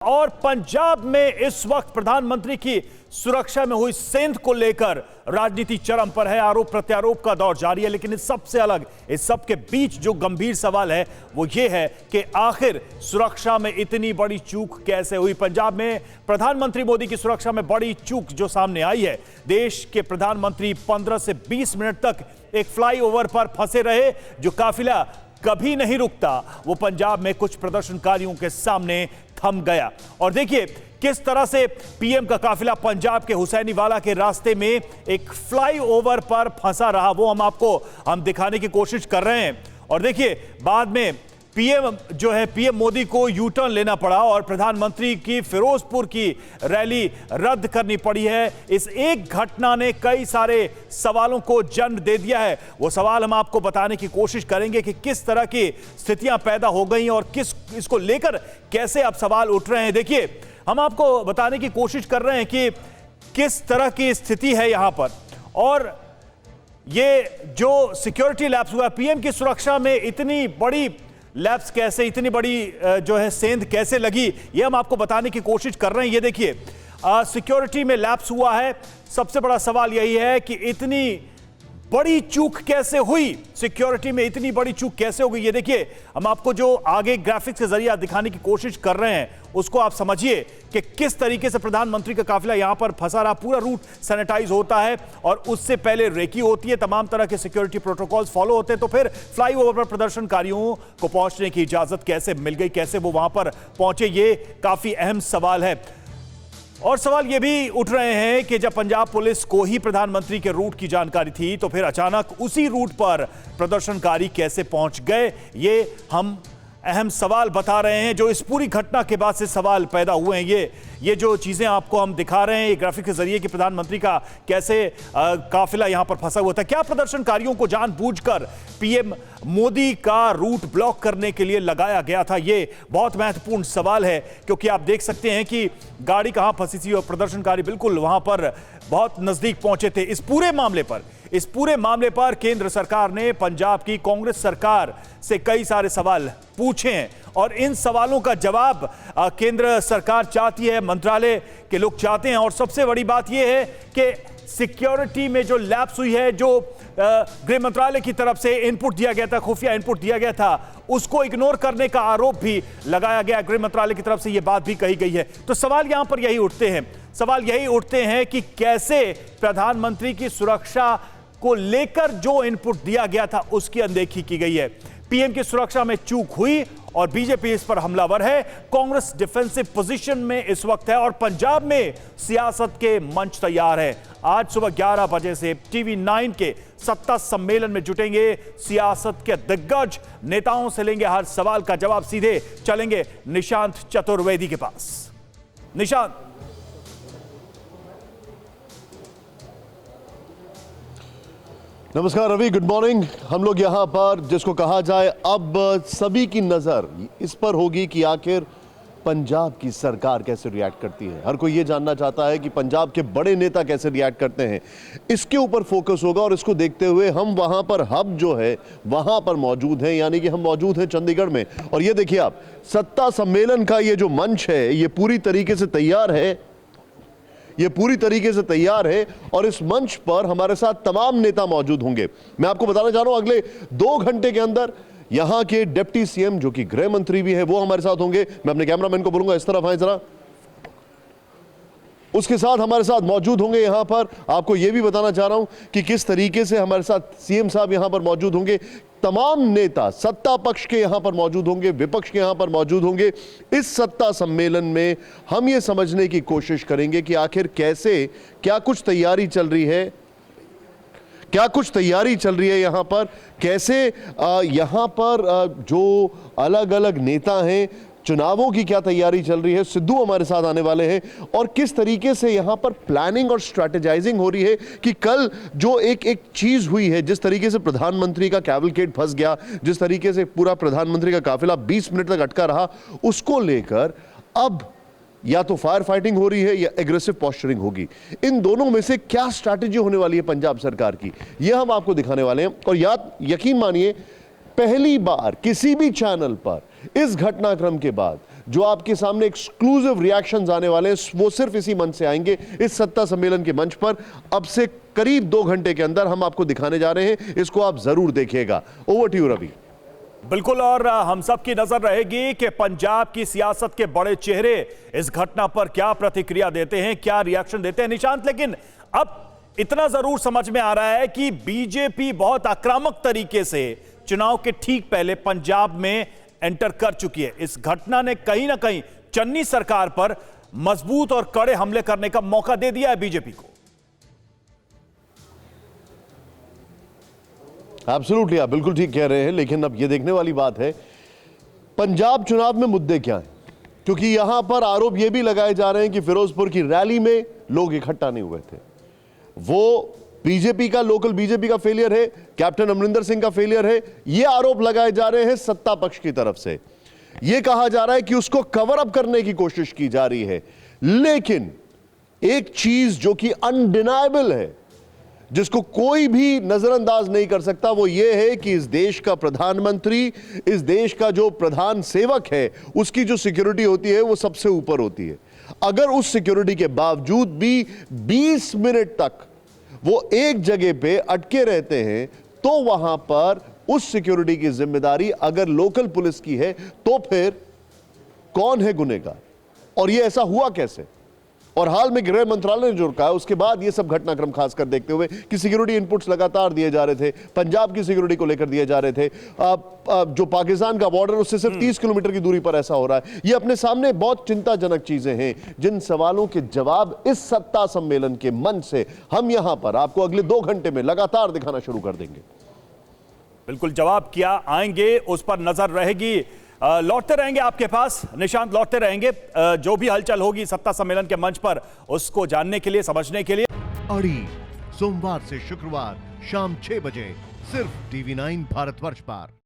और पंजाब में इस वक्त प्रधानमंत्री की सुरक्षा में हुई सेंध को लेकर राजनीति चरम पर है। आरोप प्रत्यारोप का दौर जारी है, लेकिन इस सबसे अलग, इस सब के बीच जो गंभीर सवाल है वो ये है कि आखिर सुरक्षा में इतनी बड़ी चूक कैसे हुई। पंजाब में प्रधानमंत्री मोदी की सुरक्षा में बड़ी चूक जो सामने आई है। देश के प्रधानमंत्री 15 से 20 मिनट तक एक फ्लाईओवर पर फंसे रहे। जो काफिला कभी नहीं रुकता वो पंजाब में कुछ प्रदर्शनकारियों के सामने थम गया। और देखिए किस तरह से पीएम का काफिला पंजाब के हुसैनीवाला के रास्ते में एक फ्लाईओवर पर फंसा रहा, वो हम दिखाने की कोशिश कर रहे हैं। और देखिए बाद में पीएम मोदी को यू टर्न लेना पड़ा और प्रधानमंत्री की फिरोजपुर की रैली रद्द करनी पड़ी है। इस एक घटना ने कई सारे सवालों को जन्म दे दिया है। वो सवाल हम आपको बताने की कोशिश करेंगे कि किस तरह की स्थितियां पैदा हो गई और इसको लेकर कैसे अब सवाल उठ रहे हैं। देखिए हम आपको बताने की कोशिश कर रहे हैं कि किस तरह की स्थिति है यहां पर, और ये जो सिक्योरिटी लैप्स हुआ, पीएम की सुरक्षा में इतनी बड़ी लैप्स कैसे, इतनी बड़ी जो है सेंध कैसे लगी, ये हम आपको बताने की कोशिश कर रहे हैं। ये देखिए सिक्योरिटी में लैप्स हुआ है। सबसे बड़ा सवाल यही है कि इतनी बड़ी चूक कैसे हुई, सिक्योरिटी में इतनी बड़ी चूक कैसे हो गई। ये देखिए हम आपको जो आगे ग्राफिक्स के जरिए दिखाने की कोशिश कर रहे हैं उसको आप समझिए कि किस तरीके से प्रधानमंत्री का काफिला यहां पर फंसा रहा। पूरा रूट सैनिटाइज होता है और उससे पहले रेकी होती है, तमाम तरह के सिक्योरिटी प्रोटोकॉल्स फॉलो होते हैं। तो फिर फ्लाईओवर पर प्रदर्शनकारियों को पहुंचने की इजाजत कैसे मिल गई, कैसे वो वहां पर पहुंचे, ये काफी अहम सवाल है। और सवाल ये भी उठ रहे हैं कि जब पंजाब पुलिस को ही प्रधानमंत्री के रूट की जानकारी थी तो फिर अचानक उसी रूट पर प्रदर्शनकारी कैसे पहुंच गए। ये हम अहम सवाल बता रहे हैं जो इस पूरी घटना के बाद से सवाल पैदा हुए हैं। ये जो चीजें आपको हम दिखा रहे हैं, ये ग्राफिक के जरिए कि प्रधानमंत्री का कैसे काफिला यहां पर फंसा हुआ था। क्या प्रदर्शनकारियों को जानबूझकर पीएम मोदी का रूट ब्लॉक करने के लिए लगाया गया था? ये बहुत महत्वपूर्ण सवाल है, क्योंकि आप देख सकते हैं कि गाड़ी कहां फंसी थी और प्रदर्शनकारी बिल्कुल वहां पर बहुत नजदीक पहुंचे थे। इस पूरे मामले पर केंद्र सरकार ने पंजाब की कांग्रेस सरकार से कई सारे सवाल पूछे हैं और इन सवालों का जवाब केंद्र सरकार चाहती है, मंत्रालय के लोग चाहते हैं। और सबसे बड़ी बात यह है कि सिक्योरिटी में जो लैप्स हुई है, जो गृह मंत्रालय की तरफ से इनपुट दिया गया था, खुफिया इनपुट दिया गया था, उसको इग्नोर करने का आरोप भी लगाया गया। गृह मंत्रालय की तरफ से यह बात भी कही गई है। तो सवाल यहां पर यही उठते हैं कि कैसे प्रधानमंत्री की सुरक्षा को लेकर जो इनपुट दिया गया था उसकी अनदेखी की गई है। पीएम की सुरक्षा में चूक हुई और बीजेपी इस पर हमलावर है। कांग्रेस डिफेंसिव पोजीशन में इस वक्त है और पंजाब में सियासत के मंच तैयार है। आज सुबह 11 बजे से टीवी 9 के सत्ता सम्मेलन में जुटेंगे सियासत के दिग्गज नेताओं से, लेंगे हर सवाल का जवाब। सीधे चलेंगे निशांत चतुर्वेदी के पास। निशांत, नमस्कार रवि, गुड मॉर्निंग। हम लोग यहाँ पर जिसको कहा जाए अब सभी की नजर इस पर होगी कि आखिर पंजाब की सरकार कैसे रिएक्ट करती है। हर कोई ये जानना चाहता है कि पंजाब के बड़े नेता कैसे रिएक्ट करते हैं, इसके ऊपर फोकस होगा। और इसको देखते हुए हम वहां पर हब जो है वहां पर मौजूद हैं, यानी कि हम मौजूद हैं चंडीगढ़ में। और ये देखिए आप, सत्ता सम्मेलन का ये जो मंच है ये पूरी तरीके से तैयार है और इस मंच पर हमारे साथ तमाम नेता मौजूद होंगे। मैं आपको बताना चाह रहा हूं अगले 2 घंटे के अंदर यहां के डिप्टी सीएम जो कि गृह मंत्री भी है वो हमारे साथ होंगे। मैं अपने कैमरामैन को बोलूंगा इस तरफ आए जरा, उसके साथ हमारे साथ मौजूद होंगे। यहां पर आपको यह भी बताना चाह रहा हूं कि किस तरीके से हमारे साथ सीएम साहब यहां पर मौजूद होंगे। तमाम नेता सत्ता पक्ष के यहां पर मौजूद होंगे, विपक्ष के यहां पर मौजूद होंगे। इस सत्ता सम्मेलन में हम यह समझने की कोशिश करेंगे कि आखिर क्या कुछ तैयारी चल रही है यहां पर, कैसे यहां पर जो अलग अलग नेता हैं, चुनावों की क्या तैयारी चल रही है। सिद्धू हमारे साथ आने वाले हैं और किस तरीके से यहां पर प्लानिंग और स्ट्रैटेजाइजिंग हो रही है कि कल जो एक चीज हुई है, जिस तरीके से प्रधानमंत्री का कैवलकेड फंस गया, जिस तरीके से पूरा प्रधानमंत्री का काफिला 20 मिनट तक अटका रहा, उसको लेकर अब या तो फायर फाइटिंग हो रही है या एग्रेसिव पोस्चरिंग होगी। इन दोनों में से क्या स्ट्रैटेजी होने वाली है पंजाब सरकार की, यह हम आपको दिखाने वाले हैं। और यकीन मानिए पहली बार किसी भी चैनल पर इस घटनाक्रम के बाद जो आपके सामने एक्सक्लूसिव रिएक्शंस आने वाले हैं वो सिर्फ इसी मंच से आएंगे, इस सत्ता सम्मेलन के मंच पर। अब से करीब 2 घंटे के अंदर हम आपको दिखाने जा रहे हैं, इसको आप जरूर देखिएगा। Over to you Ravi. बिल्कुल, और हम सब की नजर रहेगी कि पंजाब की सियासत के बड़े चेहरे इस घटना पर क्या प्रतिक्रिया देते हैं, क्या रिएक्शन देते हैं निशांत। लेकिन अब इतना जरूर समझ में आ रहा है कि बीजेपी बहुत आक्रामक तरीके से चुनाव के ठीक पहले पंजाब में एंटर कर चुकी है। इस घटना ने कहीं ना कहीं चन्नी सरकार पर मजबूत और कड़े हमले करने का मौका दे दिया है बीजेपी को। एब्सोल्युटली, आप बिल्कुल ठीक कह रहे हैं, लेकिन अब यह देखने वाली बात है पंजाब चुनाव में मुद्दे क्या हैं, क्योंकि यहां पर आरोप यह भी लगाए जा रहे हैं कि फिरोजपुर की रैली में लोग इकट्ठा नहीं हुए थे। वो बीजेपी का, लोकल बीजेपी का फेलियर है, कैप्टन अमरिंदर सिंह का फेलियर है। यह आरोप लगाए जा रहे हैं सत्ता पक्ष की तरफ से। यह कहा जा रहा है कि उसको कवर अप करने की कोशिश की जा रही है। लेकिन एक चीज जो कि अनडिनायबल है, जिसको कोई भी नजरअंदाज नहीं कर सकता, वो ये है कि इस देश का प्रधानमंत्री, इस देश का जो प्रधान सेवक है, उसकी जो सिक्योरिटी होती है वो सबसे ऊपर होती है। अगर उस सिक्योरिटी के बावजूद भी 20 मिनट तक वो एक जगह पे अटके रहते हैं, तो वहां पर उस सिक्योरिटी की जिम्मेदारी अगर लोकल पुलिस की है, तो फिर कौन है गुनहगार? और ये ऐसा हुआ कैसे? और हाल में गृह मंत्रालय ने जो कहा, उसके बाद ये सब घटनाक्रम खासकर देखते हुए कि सिक्योरिटी इनपुट्स लगातार दिए जा रहे थे, पंजाब की सिक्योरिटी को लेकर दिए जा रहे थे। जो पाकिस्तान का बॉर्डर उससे सिर्फ 30 किलोमीटर की दूरी पर ऐसा हो रहा है। ये अपने सामने बहुत चिंताजनक चीजें हैं, जिन सवालों के जवाब इस सत्ता सम्मेलन के मंच से हम यहां पर आपको अगले 2 घंटे में लगातार दिखाना शुरू कर देंगे। बिल्कुल, जवाब क्या आएंगे उस पर नजर रहेगी। लौटते रहेंगे आपके पास निशांत, लौटते रहेंगे जो भी हलचल होगी सत्ता सम्मेलन के मंच पर, उसको जानने के लिए, समझने के लिए। अड़ी सोमवार से शुक्रवार शाम 6 बजे सिर्फ TV9 भारतवर्ष पर।